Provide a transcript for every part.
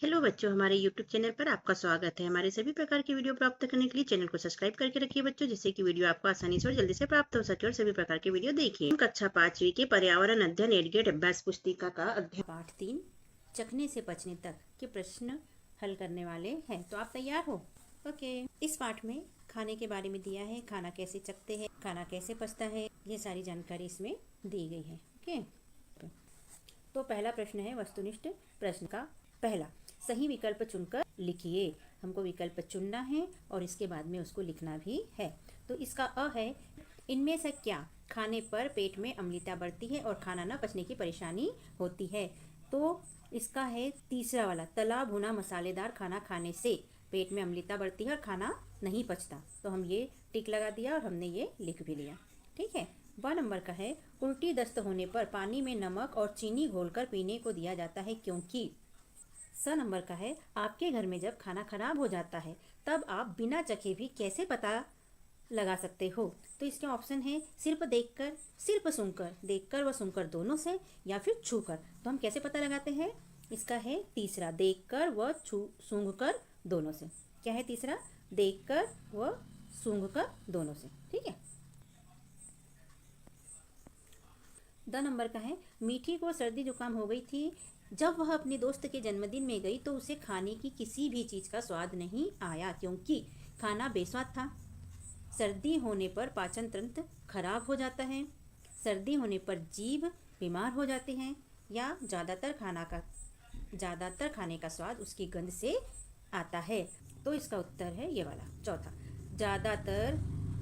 Hello बच्चों, हमारे YouTube channel पर आपका स्वागत है। हमारे सभी प्रकार की वीडियो प्राप्त करने के लिए चैनल को सब्सक्राइब करके रखिए बच्चों, जिससे कि वीडियो आपको आसानी से और जल्दी से प्राप्त हो सके और सभी प्रकार की वीडियो देखिए। कक्षा 5वीं के पर्यावरण अध्ययन एडगेट अभ्यास पुस्तिका का अध्ययन पाठ 3 चखने से पचने तक के प्रश्न हल करने वाले हैं। तो आप तैयार हो? ओके। इस पाठ में खाने के बारे में दिया है, खाना कैसे चखते हैं, खाना कैसे पचता है, ये सारी जानकारी इसमें दी गई है। ओके। तो पहला प्रश्न है वस्तुनिष्ठ प्रश्न का पहला, सही विकल्प चुनकर लिखिए। हमको विकल्प चुनना है और इसके बाद में उसको लिखना भी है। तो इसका अ है, इनमें से क्या खाने पर पेट में अम्लता बढ़ती है और खाना न पचने की परेशानी होती है? तो इसका है तीसरा वाला, तला भुना मसालेदार खाना खाने से पेट में अम्लता बढ़ती है और खाना नहीं पचता। तो हम ये टिक लगा दिया और हमने ये लिख भी लिया। ठीक है। 1 नंबर का है, उल्टी दस्त होने पर पानी में नमक और चीनी घोलकर पीने को दिया जाता है क्योंकि। 6 नंबर का है, आपके घर में जब खाना खराब हो जाता है तब आप बिना चखे भी कैसे पता लगा सकते हो? तो इसके ऑप्शन है सिर्फ देखकर, सिर्फ सूंघकर, देखकर व सूंघकर दोनों से, या फिर छूकर। तो हम कैसे पता लगाते हैं? इसका है तीसरा, देखकर व सूंघकर दोनों से। क्या है तीसरा? देखकर व सूंघकर दोनों से। ठीक है। 2 नंबर का है, मीठी को सर्दी जुकाम हो गई थी। जब वह अपने दोस्त के जन्मदिन में गई तो उसे खाने की किसी भी चीज़ का स्वाद नहीं आया क्योंकि खाना बेस्वाद था। सर्दी होने पर पाचन तंत्र खराब हो जाता है, सर्दी होने पर जीभ बीमार हो जाती है, या ज़्यादातर खाने का स्वाद उसकी गंध से आता है। तो इसका उत्तर है ये वाला चौथा, ज़्यादातर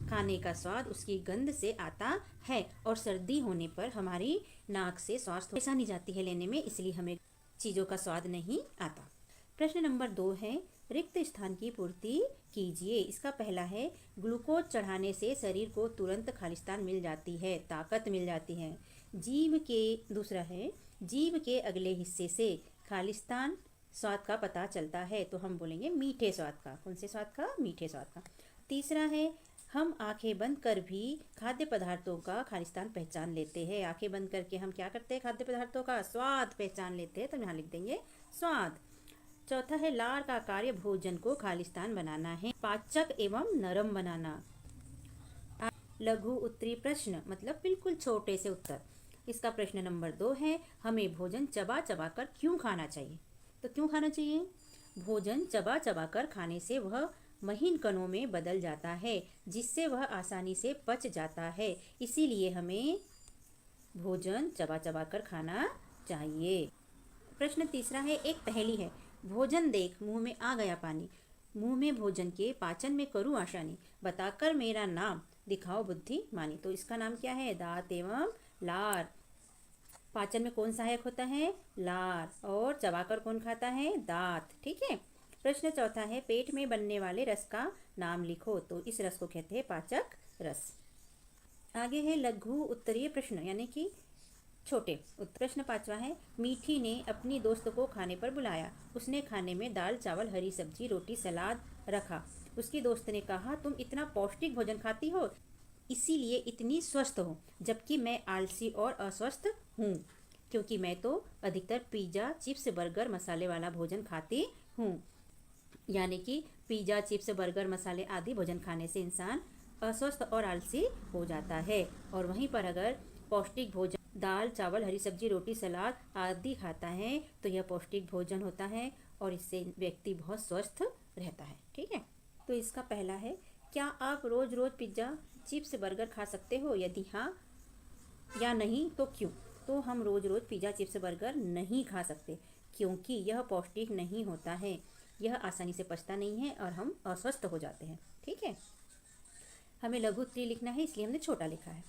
खाने का स्वाद उसकी गंध से आता है और सर्दी होने पर हमारी नाक से श्वास परेशानी जाती है लेने में, इसलिए हमें चीज़ों का स्वाद नहीं आता। प्रश्न नंबर 2 है, रिक्त स्थान की पूर्ति कीजिए। इसका पहला है, ग्लूकोज चढ़ाने से शरीर को तुरंत खालिस्तान मिल जाती है, ताकत मिल जाती है। दूसरा है, जीभ के अगले हिस्से से खालिस्तान स्वाद का पता चलता है। तो हम बोलेंगे मीठे स्वाद का। कौन से स्वाद का? मीठे स्वाद का। तीसरा है, हम आंखें बंद कर भी खाद्य पदार्थों का खालिस्तान पहचान लेते हैं। आंखें बंद करके हम क्या करते हैं? खाद्य पदार्थों का स्वाद पहचान लेते हैं। तो यहाँ लिख देंगे स्वाद। चौथा है, लार का कार्य भोजन को खालिस्तान बनाना है, पाचक एवं नरम बनाना। लघु उत्तरी प्रश्न मतलब बिल्कुल छोटे से उत्तर। इसका प्रश्न नंबर 2 है, हमें भोजन चबा चबा कर क्यों खाना चाहिए? तो क्यों खाना चाहिए? भोजन चबा चबा कर खाने से वह महीन कणों में बदल जाता है, जिससे वह आसानी से पच जाता है। इसीलिए हमें भोजन चबा चबा कर खाना चाहिए। प्रश्न तीसरा है, एक पहेली है, भोजन देख मुंह में आ गया पानी, मुंह में भोजन के पाचन में करूँ आसानी, बताकर मेरा नाम दिखाओ बुद्धि मानी। तो इसका नाम क्या है? दांत एवं लार। पाचन में कौन सहायक होता है? लार। और चबाकर कौन खाता है? दांत। ठीक है। प्रश्न चौथा है, पेट में बनने वाले रस का नाम लिखो। तो इस रस को कहते हैं पाचक रस। आगे है लघु उत्तरीय प्रश्न यानी कि छोटे। प्रश्न 5वां है, मीठी ने अपनी दोस्त को खाने पर बुलाया। उसने खाने में दाल चावल हरी सब्जी रोटी सलाद रखा। उसकी दोस्त ने कहा, तुम इतना पौष्टिक भोजन खाती हो, इसीलिए इतनी स्वस्थ हो, जबकि मैं आलसी और अस्वस्थ हूँ क्योंकि मैं तो अधिकतर पिज़्ज़ा चिप्स बर्गर मसाले वाला भोजन खाती हूँ। यानी कि पिज़्ज़ा चिप्स बर्गर मसाले आदि भोजन खाने से इंसान अस्वस्थ और आलसी हो जाता है, और वहीं पर अगर पौष्टिक भोजन दाल चावल हरी सब्जी रोटी सलाद आदि खाता है तो यह पौष्टिक भोजन होता है और इससे व्यक्ति बहुत स्वस्थ रहता है। ठीक है। तो इसका पहला है, क्या आप रोज रोज पिज्ज़ा चिप्स बर्गर खा सकते हो? यदि हाँ या नहीं तो क्यों? तो हम रोज रोज पिज़्ज़ा चिप्स बर्गर नहीं खा सकते क्योंकि यह पौष्टिक नहीं होता है, यह आसानी से पचता नहीं है और हम अस्वस्थ हो जाते हैं। ठीक है। हमें लघु उत्तरीय लिखना है, इसलिए हमने छोटा लिखा है।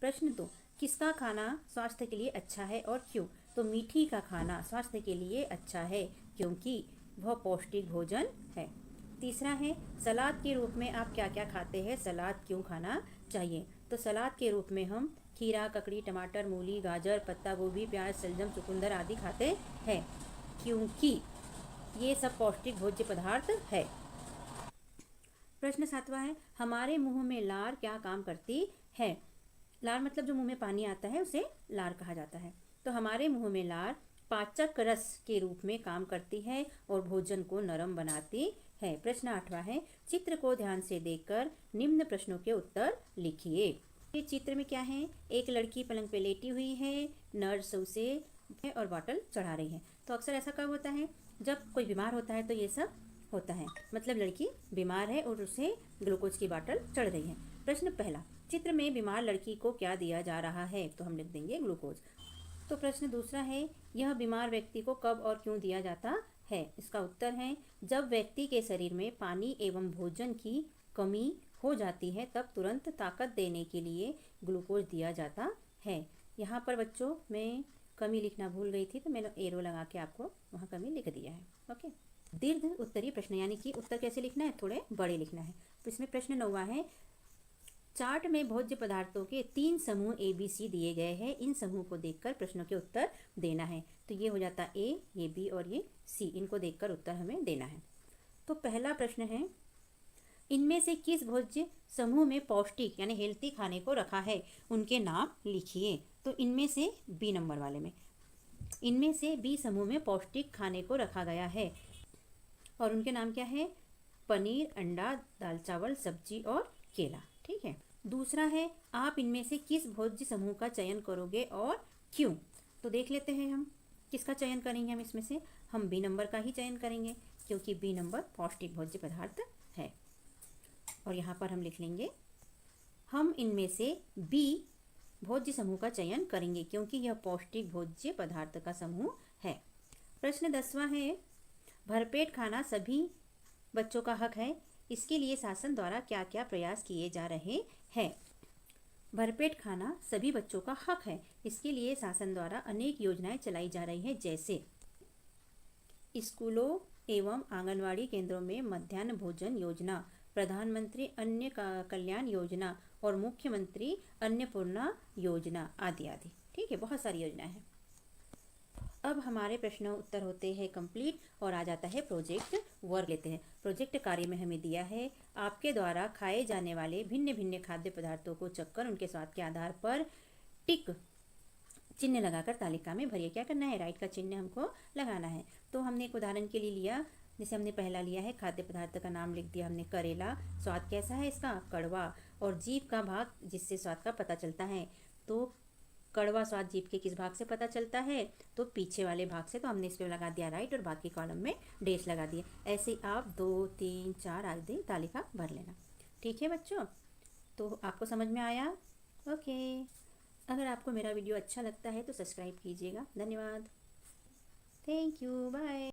प्रश्न 2, किसका खाना स्वास्थ्य के लिए अच्छा है और क्यों? तो मीठी का खाना स्वास्थ्य के लिए अच्छा है क्योंकि वह पौष्टिक भोजन है। तीसरा है, सलाद के रूप में आप क्या क्या खाते हैं? सलाद क्यों खाना चाहिए? तो सलाद के रूप में हम खीरा ककड़ी टमाटर मूली गाजर पत्ता गोभी प्याज शलजम चुकंदर आदि खाते हैं क्योंकि ये सब पौष्टिक भोज्य पदार्थ है। प्रश्न 7वां है, हमारे मुंह में लार क्या काम करती है? लार मतलब जो मुंह में पानी आता है उसे लार कहा जाता है। तो हमारे मुंह में लार पाचक रस के रूप में काम करती है और भोजन को नरम बनाती है। प्रश्न 8वां है, चित्र को ध्यान से देखकर निम्न प्रश्नों के उत्तर लिखिए। ये चित्र में क्या है, एक लड़की पलंग पे लेटी हुई है, नर्स उसे और बॉटल चढ़ा रही है। तो अक्सर ऐसा कब होता है, जब कोई बीमार होता है तो ये सब होता है, मतलब लड़की बीमार है और उसे ग्लूकोज की बॉटल चढ़ रही है। प्रश्न पहला, चित्र में बीमार लड़की को क्या दिया जा रहा है, तो हम लिख देंगे ग्लूकोज। तो प्रश्न दूसरा है, यह बीमार व्यक्ति को कब और क्यों दिया जाता है, इसका उत्तर है जब व्यक्ति के शरीर में पानी एवं भोजन की कमी हो जाती है तब तुरंत ताकत देने के लिए ग्लूकोज दिया जाता है। यहाँ पर बच्चों मैं कमी लिखना भूल गई थी, तो मैंने एरो लगा के आपको वहाँ कमी लिख दिया है। ओके, दीर्घ उत्तरीय प्रश्न, यानी कि उत्तर कैसे लिखना है, थोड़े बड़े लिखना है। तो इसमें प्रश्न 9वां है, चार्ट में भोज्य पदार्थों के 3 समूह ABC दिए गए हैं, इन समूह को देखकर प्रश्नों के उत्तर देना है। तो ये हो जाता A, ये B और ये C, इनको देखकर उत्तर हमें देना है। तो पहला प्रश्न है, इनमें से किस भोज्य समूह में पौष्टिक यानी हेल्थी खाने को रखा है, उनके नाम लिखिए। तो इनमें से B नंबर वाले में, इनमें से B समूह में पौष्टिक खाने को रखा गया है और उनके नाम क्या है, पनीर, अंडा, दाल चावल, सब्जी और केला। ठीक है, दूसरा है, आप इनमें से किस भोज्य समूह का चयन करोगे और क्यों। तो देख लेते हैं हम किसका चयन करेंगे। हम इसमें से हम B नंबर का ही चयन करेंगे क्योंकि B नंबर पौष्टिक भोज्य पदार्थ है। और यहाँ पर हम लिख लेंगे, हम इनमें से B भोज्य समूह का चयन करेंगे क्योंकि यह पौष्टिक भोज्य पदार्थ का समूह है। प्रश्न 10वां है, भरपेट खाना सभी बच्चों का हक है, इसके लिए शासन द्वारा क्या क्या प्रयास किए जा रहे हैं। भरपेट खाना सभी बच्चों का हक है, इसके लिए शासन द्वारा अनेक योजनाएं चलाई जा रही हैं, जैसे स्कूलों एवं आंगनवाड़ी केंद्रों में मध्याह्न भोजन योजना, प्रधानमंत्री अन्न कल्याण योजना और मुख्यमंत्री अन्नपूर्णा योजना आदि आदि। ठीक है, बहुत सारी योजनाएं हैं। अब हमारे प्रश्न उत्तर होते हैं कंप्लीट और आ जाता है प्रोजेक्ट वर्क लेते हैं। प्रोजेक्ट कार्य में हमें दिया है, आपके द्वारा खाए जाने वाले भिन्न भिन्न खाद्य पदार्थों को चखकर उनके स्वाद के आधार पर टिक चिन्ह लगाकर तालिका में भरिए। क्या करना है, राइट का चिन्ह हमको लगाना है। तो हमने एक उदाहरण के लिए लिया, जैसे हमने पहला लिया है, खाद्य पदार्थ का नाम लिख दिया हमने करेला, स्वाद कैसा है इसका, कड़वा, और जीभ का भाग जिससे स्वाद का पता चलता है। तो कड़वा स्वाद जीभ के किस भाग से पता चलता है, तो पीछे वाले भाग से। तो हमने इस पर लगा दिया राइट और बाकी कॉलम में डेश लगा दिया। ऐसे ही आप 2, 3, 4 आदि तालिका भर लेना। ठीक है बच्चों, तो आपको समझ में आया। ओके, अगर आपको मेरा वीडियो अच्छा लगता है तो सब्सक्राइब कीजिएगा। धन्यवाद, थैंक यू, बाय।